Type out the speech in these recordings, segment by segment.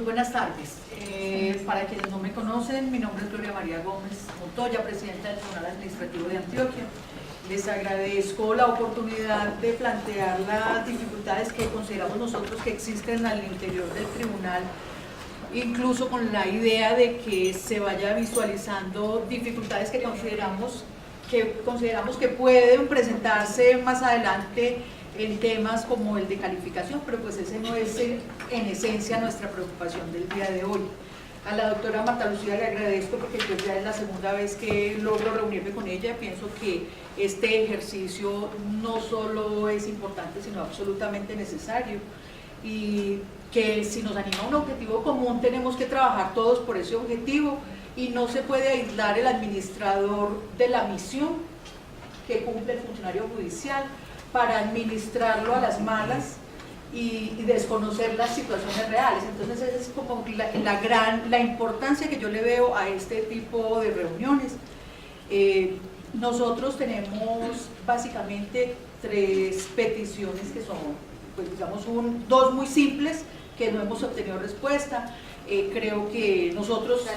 buenas tardes. Para quienes no me conocen, mi nombre es Gloria María Gómez Montoya, presidenta del Tribunal Administrativo de Antioquia. Les agradezco la oportunidad de plantear las dificultades que consideramos nosotros que existen al interior del tribunal, incluso con la idea de que se vaya visualizando dificultades que consideramos que pueden presentarse más adelante en temas como el de calificación, pero pues ese no es en esencia nuestra preocupación del día de hoy. A la doctora Marta Lucía le agradezco porque yo ya es la segunda vez que logro reunirme con ella. Pienso que este ejercicio no solo es importante, sino absolutamente necesario, y que si nos anima a un objetivo común tenemos que trabajar todos por ese objetivo, y no se puede aislar el administrador de la misión que cumple el funcionario judicial para administrarlo a las malas y desconocer las situaciones reales. Entonces esa es como la importancia que yo le veo a este tipo de reuniones. Nosotros tenemos básicamente 3 peticiones que son, pues digamos, dos muy simples que no hemos obtenido respuesta. Creo que nosotros...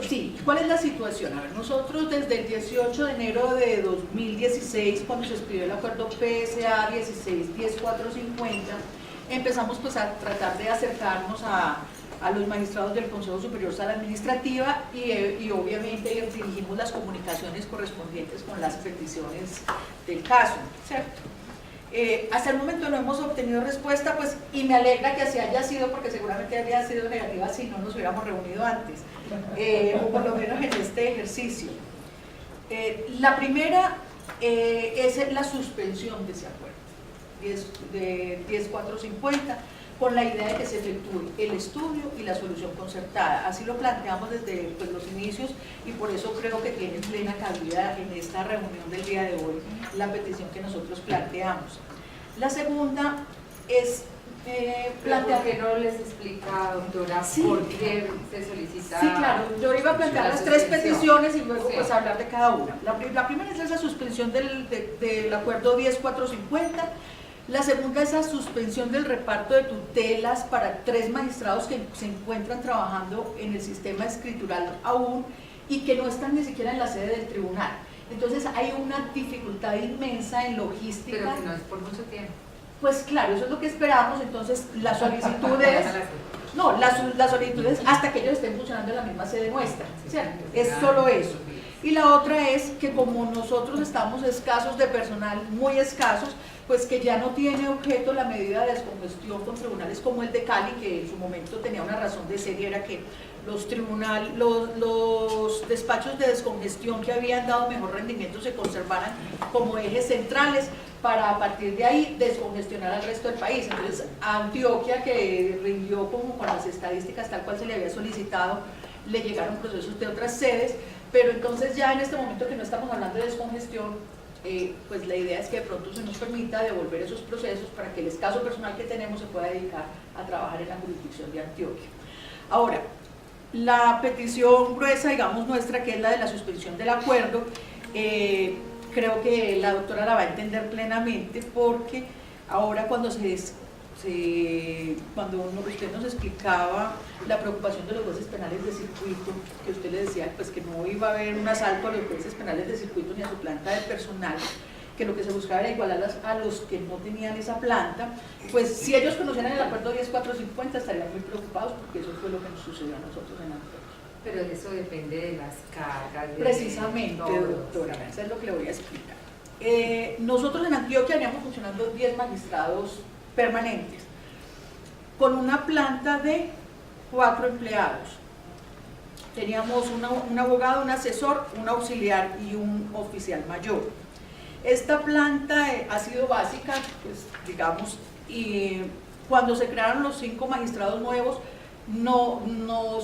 Sí, ¿cuál es la situación? A ver, nosotros desde el 18 de enero de 2016, cuando se escribió el acuerdo PSA 16-10450, empezamos pues a tratar de acercarnos a los magistrados del Consejo Superior Sala Administrativa y obviamente dirigimos las comunicaciones correspondientes con las peticiones del caso, ¿cierto? Hasta el momento no hemos obtenido respuesta, pues, y me alegra que así haya sido, porque seguramente habría sido negativa si no nos hubiéramos reunido antes, o por lo menos en este ejercicio. La primera es la suspensión de ese acuerdo de 10450, con la idea de que se efectúe el estudio y la solución concertada. Así lo planteamos desde pues, los inicios, y por eso creo que tiene plena cabida en esta reunión del día de hoy la petición que nosotros planteamos. La segunda es plantear... ¿Por qué no les explica, doctora, sí, por qué se solicita? Sí, claro, yo iba a plantear las 3 peticiones y luego pues hablar de cada una. La primera es esa suspensión del acuerdo 10450. La segunda es la suspensión del reparto de tutelas para 3 magistrados que se encuentran trabajando en el sistema escritural aún y que no están ni siquiera en la sede del tribunal. Entonces hay una dificultad inmensa en logística. Pero que no es por mucho tiempo. Pues claro, eso es lo que esperamos. Entonces la solicitud es... No, la solicitud es hasta que ellos estén funcionando en la misma sede nuestra, ¿cierto? Es solo eso. Y la otra es que como nosotros estamos escasos de personal, muy escasos, pues que ya no tiene objeto la medida de descongestión con tribunales como el de Cali, que en su momento tenía una razón de ser, y era que los despachos de descongestión que habían dado mejor rendimiento se conservaran como ejes centrales para a partir de ahí descongestionar al resto del país. Entonces Antioquia, que rindió como con las estadísticas tal cual se le había solicitado, le llegaron procesos de otras sedes, pero entonces ya en este momento que no estamos hablando de descongestión, pues la idea es que de pronto se nos permita devolver esos procesos para que el escaso personal que tenemos se pueda dedicar a trabajar en la jurisdicción de Antioquia. Ahora, la petición gruesa, digamos, nuestra, que es la de la suspensión del acuerdo, creo que la doctora la va a entender plenamente, porque ahora cuando usted nos explicaba la preocupación de los jueces penales de circuito, que usted le decía pues que no iba a haber un asalto a los jueces penales de circuito ni a su planta de personal, que lo que se buscaba era igualar a los que no tenían esa planta, pues si ellos conocieran el acuerdo 10450 estarían muy preocupados, porque eso fue lo que nos sucedió a nosotros en Antioquia. Pero eso depende de las cargas. Precisamente, doctora, eso es lo que le voy a explicar. Nosotros en Antioquia veníamos funcionando 10 magistrados permanentes, con una planta de 4 empleados. Teníamos un abogado, un asesor, un auxiliar y un oficial mayor. Esta planta ha sido básica, pues digamos, y cuando se crearon los 5 magistrados nuevos, no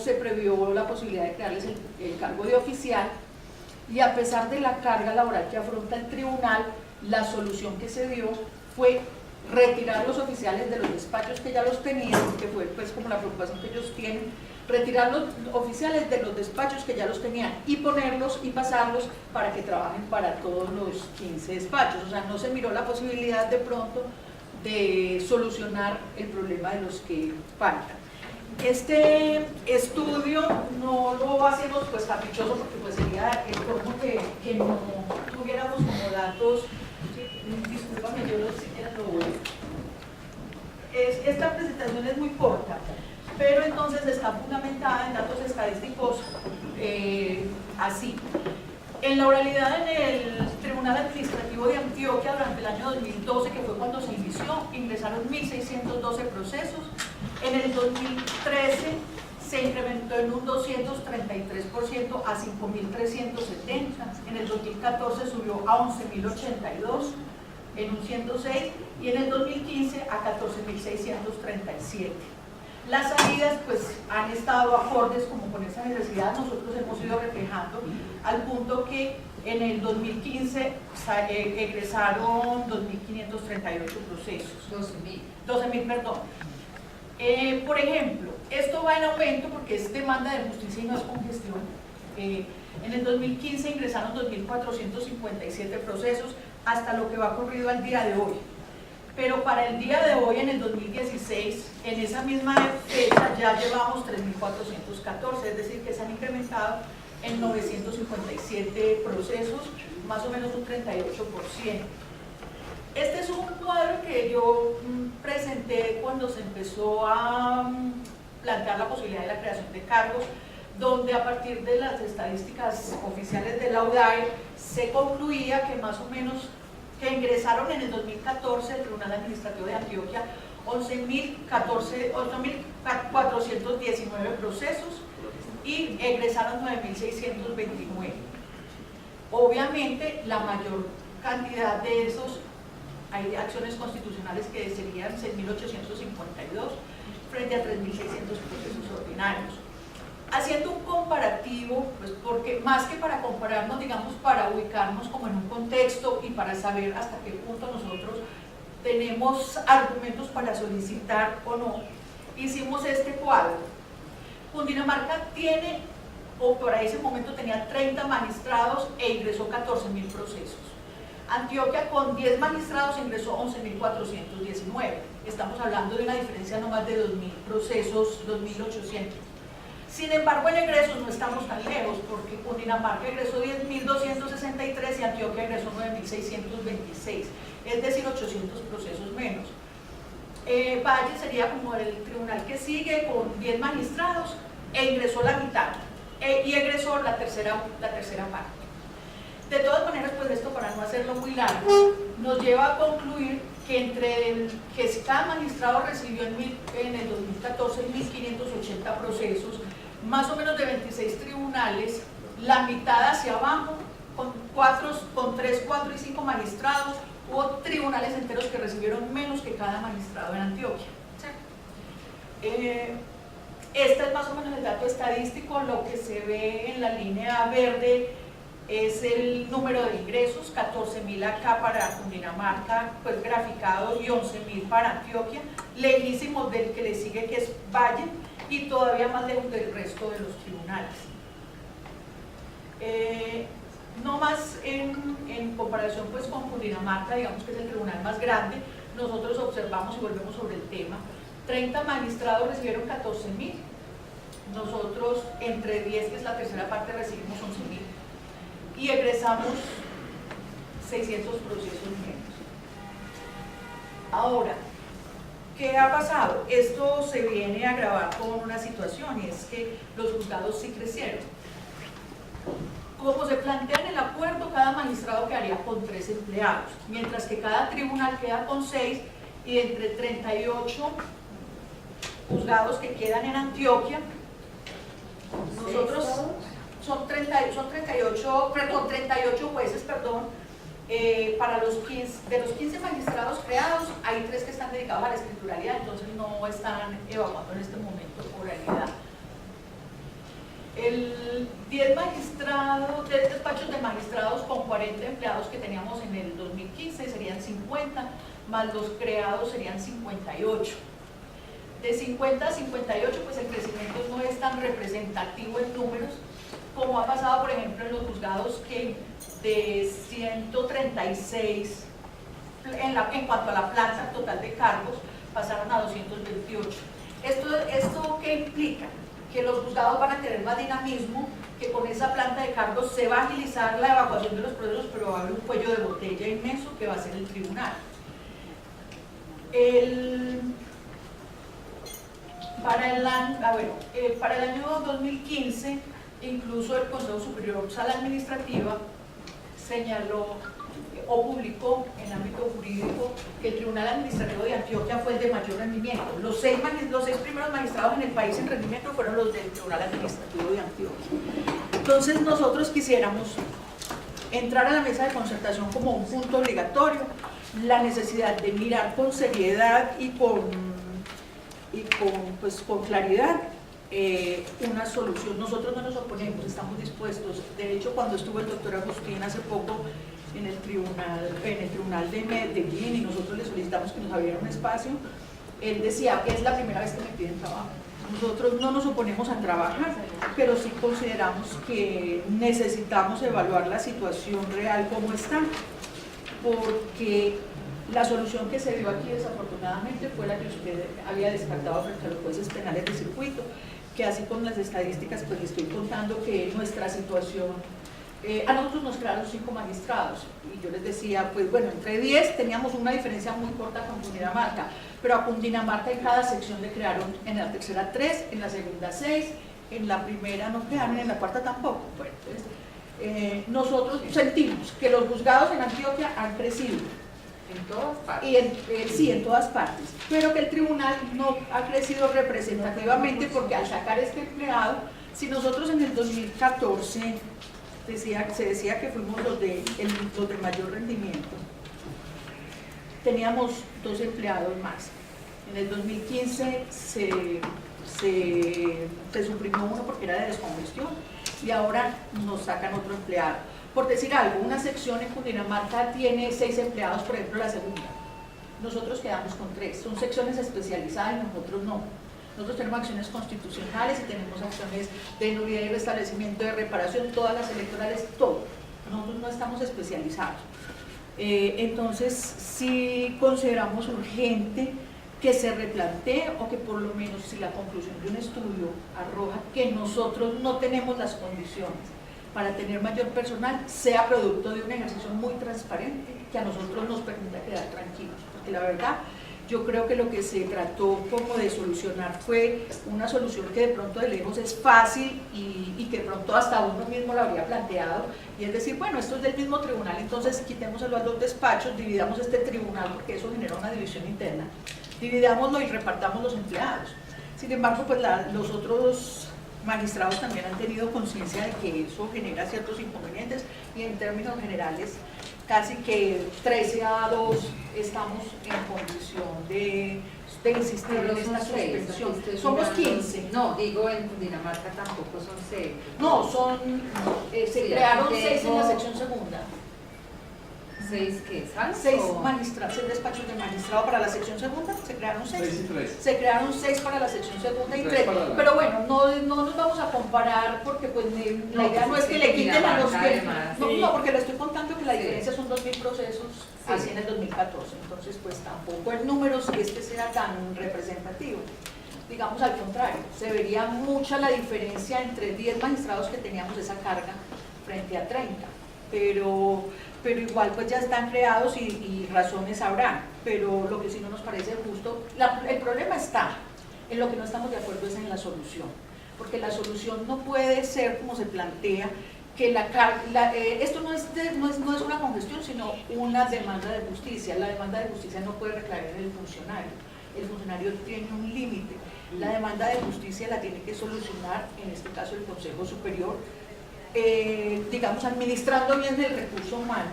se previó la posibilidad de crearles el cargo de oficial, y a pesar de la carga laboral que afronta el tribunal, la solución que se dio fue retirar los oficiales de los despachos que ya los tenían, que fue pues como la preocupación que ellos tienen, retirar los oficiales de los despachos que ya los tenían y ponerlos y pasarlos para que trabajen para todos los 15 despachos. O sea, no se miró la posibilidad de pronto de solucionar el problema de los que faltan. Este estudio no lo hacemos pues caprichoso porque pues sería el colmo que no tuviéramos como datos. Discúlpame, yo no siquiera lo voy. Esta presentación es muy corta, pero entonces está fundamentada en datos estadísticos así. En la oralidad en el Tribunal Administrativo de Antioquia durante el año 2012, que fue cuando se inició, ingresaron 1.612 procesos. En el 2013 se incrementó en un 233% a 5.370. En el 2014 subió a 11.082 en un 106 y en el 2015 a 14.637. Las salidas pues han estado acordes como con esa necesidad. Nosotros hemos ido reflejando al punto que en el 2015 egresaron 2.538 procesos. 12.000, perdón. Por ejemplo, esto va en aumento porque es demanda de justicia y no es congestión. En el 2015 ingresaron 2.457 procesos hasta lo que va corrido al día de hoy. Pero para el día de hoy, en el 2016, en esa misma fecha ya llevamos 3.414, es decir, que se han incrementado en 957 procesos, más o menos un 38%. Este es un cuadro que yo presenté cuando se empezó a plantear la posibilidad de la creación de cargos, donde a partir de las estadísticas oficiales de la UDAE se concluía que más o menos que ingresaron en el 2014 al Tribunal Administrativo de Antioquia 11.419 procesos y egresaron 9.629. Obviamente la mayor cantidad de esos, hay acciones constitucionales que serían 6.852 frente a 3.600 procesos ordinarios. Haciendo un comparativo, pues porque más que para compararnos, digamos, para ubicarnos como en un contexto y para saber hasta qué punto nosotros tenemos argumentos para solicitar o no, hicimos este cuadro. Cundinamarca tiene, o para ese momento tenía 30 magistrados e ingresó 14.000 procesos. Antioquia con 10 magistrados ingresó 11.419. Estamos hablando de una diferencia no más de 2.000 procesos, 2.800. Sin embargo, en egresos no estamos tan lejos, porque Cundinamarca egresó 10.263 y Antioquia egresó 9.626, es decir, 800 procesos menos. Valle sería como el tribunal que sigue con 10 magistrados e ingresó la mitad, y egresó la tercera parte. De todas maneras, pues esto, para no hacerlo muy largo, nos lleva a concluir que que si cada magistrado recibió en el 2014 1.580 procesos, más o menos de 26 tribunales, la mitad hacia abajo, con 3, 4 y 5 magistrados, hubo tribunales enteros que recibieron menos que cada magistrado en Antioquia. Este es más o menos el dato estadístico. Lo que se ve en la línea verde es el número de ingresos, 14.000 acá para Cundinamarca, pues graficado, y 11.000 para Antioquia, lejísimos del que le sigue, que es Valle, y todavía más lejos del resto de los tribunales. No más en comparación pues con Cundinamarca, digamos que es el tribunal más grande, nosotros observamos y volvemos sobre el tema, 30 magistrados recibieron 14.000, nosotros entre 10, que es la tercera parte, recibimos 11.000 y egresamos 600 procesos menos. Ahora, ¿qué ha pasado? Esto se viene a agravar con una situación, y es que los juzgados sí crecieron. Como se plantea en el acuerdo, cada magistrado quedaría con 3 empleados, mientras que cada tribunal queda con 6, y entre 38 juzgados que quedan en Antioquia, nosotros son 38 jueces, para de los 15 magistrados creados, hay 3 que están dedicados a la escrituralidad, entonces no están evaluando en este momento oralidad. El 10 despachos de magistrados con 40 empleados que teníamos en el 2015 serían 50, más los creados serían 58. De 50 a 58, pues el crecimiento no es tan representativo en números, como ha pasado, por ejemplo, en los juzgados, que de 136 en cuanto a la planta total de cargos pasaron a 228. ¿Esto qué implica? Que los juzgados van a tener más dinamismo, que con esa planta de cargos se va a agilizar la evacuación de los procesos, pero va a haber un cuello de botella inmenso que va a ser el tribunal. Para el año 2015, incluso el Consejo Superior de Sala Administrativa señaló o publicó en ámbito jurídico que el Tribunal Administrativo de Antioquia fue el de mayor rendimiento. Los seis primeros magistrados en el país en rendimiento fueron los del Tribunal Administrativo de Antioquia. Entonces nosotros quisiéramos entrar a la mesa de concertación como un punto obligatorio, la necesidad de mirar con seriedad y con claridad una solución. Nosotros no nos oponemos, estamos dispuestos. De hecho, cuando estuvo el doctor Agustín hace poco en el tribunal de Medellín y nosotros le solicitamos que nos abriera un espacio, él decía que es la primera vez que me piden trabajo. Nosotros no nos oponemos a trabajar, pero sí consideramos que necesitamos evaluar la situación real como está, porque la solución que se dio aquí desafortunadamente fue la que usted había descartado frente a los jueces penales de circuito, que así con las estadísticas pues le estoy contando que nuestra situación, a nosotros nos crearon 5 magistrados y yo les decía, pues bueno, entre 10 teníamos una diferencia muy corta con Cundinamarca, pero a Cundinamarca en cada sección le crearon en la tercera 3, en la segunda 6, en la primera no crearon, en la cuarta tampoco. Bueno, entonces, nosotros sentimos que los juzgados en Antioquia han crecido. En todas partes. Sí, en todas partes, pero que el tribunal no ha crecido representativamente porque al sacar este empleado, si nosotros en el 2014 se decía que fuimos los de mayor rendimiento, teníamos 2 empleados más. En el 2015 se suprimió uno porque era de descongestión y ahora nos sacan otro empleado. Por decir algo, una sección en Cundinamarca tiene 6 empleados, por ejemplo la segunda. Nosotros quedamos con 3, son secciones especializadas y nosotros no. Nosotros tenemos acciones constitucionales y tenemos acciones de nulidad y restablecimiento de reparación, todas las electorales, todo. Nosotros no estamos especializados. Entonces, sí consideramos urgente que se replantee o que por lo menos si la conclusión de un estudio arroja que nosotros no tenemos las condiciones para tener mayor personal, sea producto de un ejercicio muy transparente que a nosotros nos permita quedar tranquilos, porque la verdad yo creo que lo que se trató como de solucionar fue una solución que de pronto de lejos es fácil y que de pronto hasta uno mismo lo habría planteado, y es decir, bueno, esto es del mismo tribunal, entonces quitémoselo a los despachos, dividamos este tribunal porque eso genera una división interna, dividámoslo y repartamos los empleados. Sin embargo, pues los otros magistrados también han tenido conciencia de que eso genera ciertos inconvenientes y en términos generales casi que 13-2 estamos en condición de insistir en esta suspensión. Somos 15. No, digo en Cundinamarca tampoco son 6. No, se crearon 6 en la sección segunda. 6 que ¿sabes? 6 despachos de magistrado para la sección segunda, se crearon 6. 6 y 3. Se crearon 6 para la sección segunda y 3 3. para la... Pero bueno, no nos vamos a comparar porque pues la idea no es que le quiten a los que... No, porque le estoy contando que la diferencia son 2.000 procesos así en el 2014. Entonces pues tampoco el número si es que sea tan representativo. Digamos al contrario, se vería mucha la diferencia entre 10 magistrados que teníamos esa carga frente a 30. Pero igual pues ya están creados y razones habrá, pero lo que sí no nos parece justo, el problema está, en lo que no estamos de acuerdo es en la solución, porque la solución no puede ser como se plantea, que esto no es una congestión, sino una demanda de justicia. La demanda de justicia no puede recaer en el funcionario tiene un límite, la demanda de justicia la tiene que solucionar, en este caso el Consejo Superior, digamos, administrando bien el recurso humano,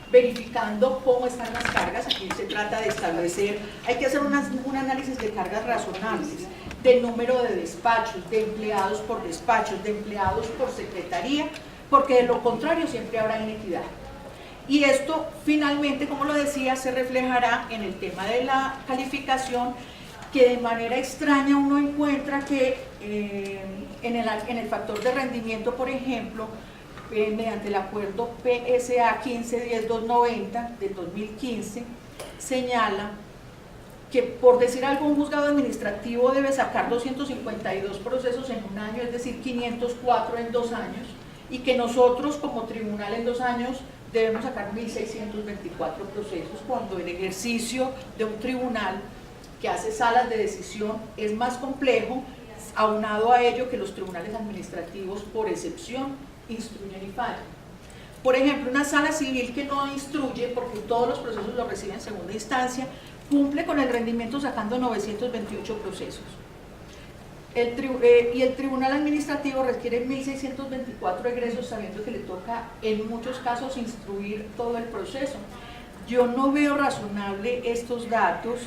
verificando cómo están las cargas. Aquí se trata de establecer, hay que hacer un análisis de cargas razonables, de número de despachos, de empleados por despachos, de empleados por secretaría, porque de lo contrario siempre habrá inequidad. Y esto finalmente, como lo decía, se reflejará en el tema de la calificación, que de manera extraña uno encuentra que en el factor de rendimiento, por ejemplo, mediante el acuerdo PSA 15-10-290 del 2015, señala que por decir algo, un juzgado administrativo debe sacar 252 procesos en un año, es decir, 504 en 2 años, y que nosotros como tribunal en 2 años debemos sacar 1.624 procesos, cuando el ejercicio de un tribunal que hace salas de decisión es más complejo, aunado a ello que los tribunales administrativos, por excepción, instruyen y fallan. Por ejemplo, una sala civil que no instruye, porque todos los procesos los recibe en segunda instancia, cumple con el rendimiento sacando 928 procesos. Y el tribunal administrativo requiere 1.624 egresos, sabiendo que le toca en muchos casos instruir todo el proceso. Yo no veo razonable estos datos.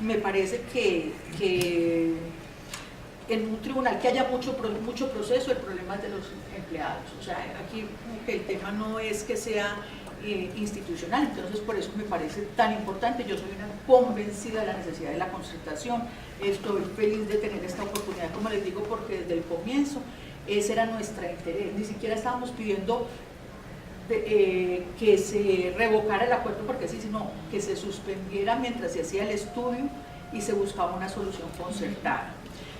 Me parece que en un tribunal que haya mucho proceso, el problema es de los empleados. O sea, aquí como que el tema no es que sea institucional, entonces por eso me parece tan importante. Yo soy una convencida de la necesidad de la concertación. Estoy feliz de tener esta oportunidad, como les digo, porque desde el comienzo ese era nuestro interés. Ni siquiera estábamos pidiendo que se revocara el acuerdo porque sí, sino que se suspendiera mientras se hacía el estudio y se buscaba una solución concertada.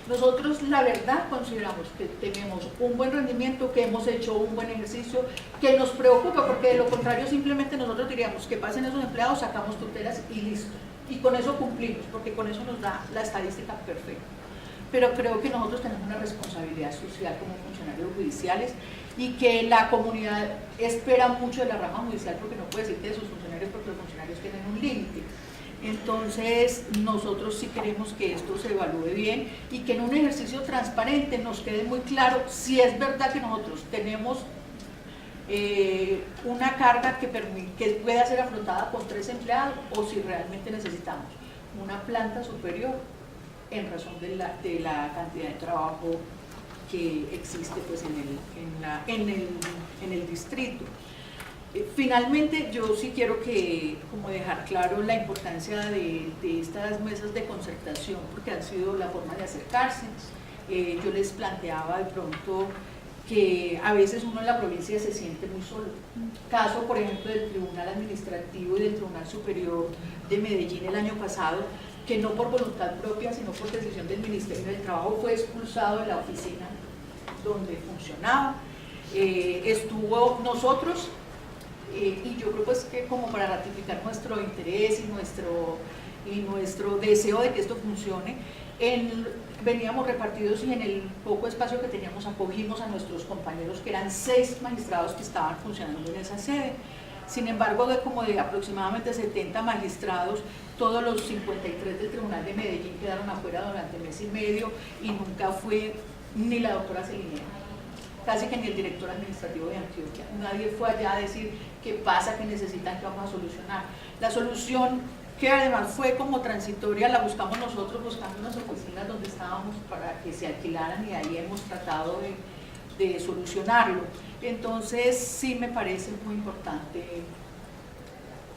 Nosotros, la verdad, consideramos que tenemos un buen rendimiento, que hemos hecho un buen ejercicio, que nos preocupa, porque de lo contrario simplemente nosotros diríamos que pasen esos empleados, sacamos tutelas y listo. Y con eso cumplimos, porque con eso nos da la estadística perfecta. Pero creo que nosotros tenemos una responsabilidad social como funcionarios judiciales y que la comunidad espera mucho de la rama judicial, porque no puede decir que de sus funcionarios, porque los funcionarios tienen un límite. Entonces nosotros sí queremos que esto se evalúe bien y que en un ejercicio transparente nos quede muy claro si es verdad que nosotros tenemos una carga que pueda ser afrontada con 3 empleados, o si realmente necesitamos una planta superior en razón de la cantidad de trabajo que existe pues en el distrito. Finalmente, yo sí quiero como dejar claro la importancia de estas mesas de concertación, porque han sido la forma de acercarse. Yo les planteaba de pronto que a veces uno en la provincia se siente muy solo. Caso, por ejemplo, del Tribunal Administrativo y del Tribunal Superior de Medellín el año pasado, que no por voluntad propia, sino por decisión del Ministerio del Trabajo, fue expulsado de la oficina donde funcionaba. Estuvo nosotros, y yo creo pues que como para ratificar nuestro interés y nuestro deseo de que esto funcione, veníamos repartidos y en el poco espacio que teníamos acogimos a nuestros compañeros, que eran 6 magistrados que estaban funcionando en esa sede. Sin embargo, de aproximadamente 70 magistrados, todos los 53 del Tribunal de Medellín quedaron afuera durante 1 mes y medio, y nunca fue ni la doctora Celine, casi que ni el director administrativo de Antioquia. Nadie fue allá a decir qué pasa, qué necesitan, qué vamos a solucionar. La solución, que además fue como transitoria, la buscamos nosotros, buscando unas oficinas donde estábamos para que se alquilaran, y ahí hemos tratado de solucionarlo. Entonces sí me parece muy importante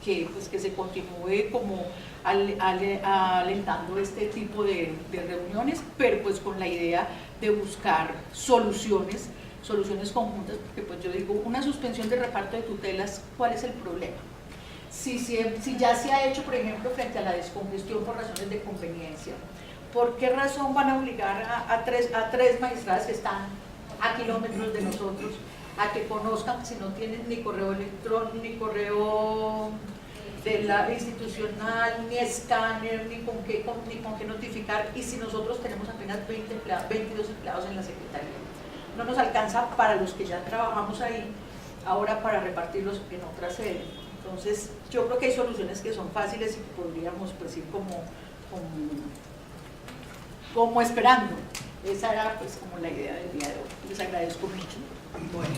que se continúe como alentando este tipo de reuniones, pero pues con la idea de buscar soluciones conjuntas, porque pues yo digo, una suspensión de reparto de tutelas, ¿cuál es el problema? Si ya se ha hecho, por ejemplo, frente a la descongestión por razones de conveniencia, ¿por qué razón van a obligar a tres magistradas que están a kilómetros de nosotros a que conozcan, si no tienen ni correo electrónico, ni correo de la institucional, ni escáner, ni con qué notificar, y si nosotros tenemos apenas 22 empleados en la Secretaría? No nos alcanza para los que ya trabajamos ahí, ahora para repartirlos en otra sede. Entonces yo creo que hay soluciones que son fáciles y que podríamos pues ir como esperando. Esa era pues como la idea del día de hoy. Les agradezco mucho. Bueno.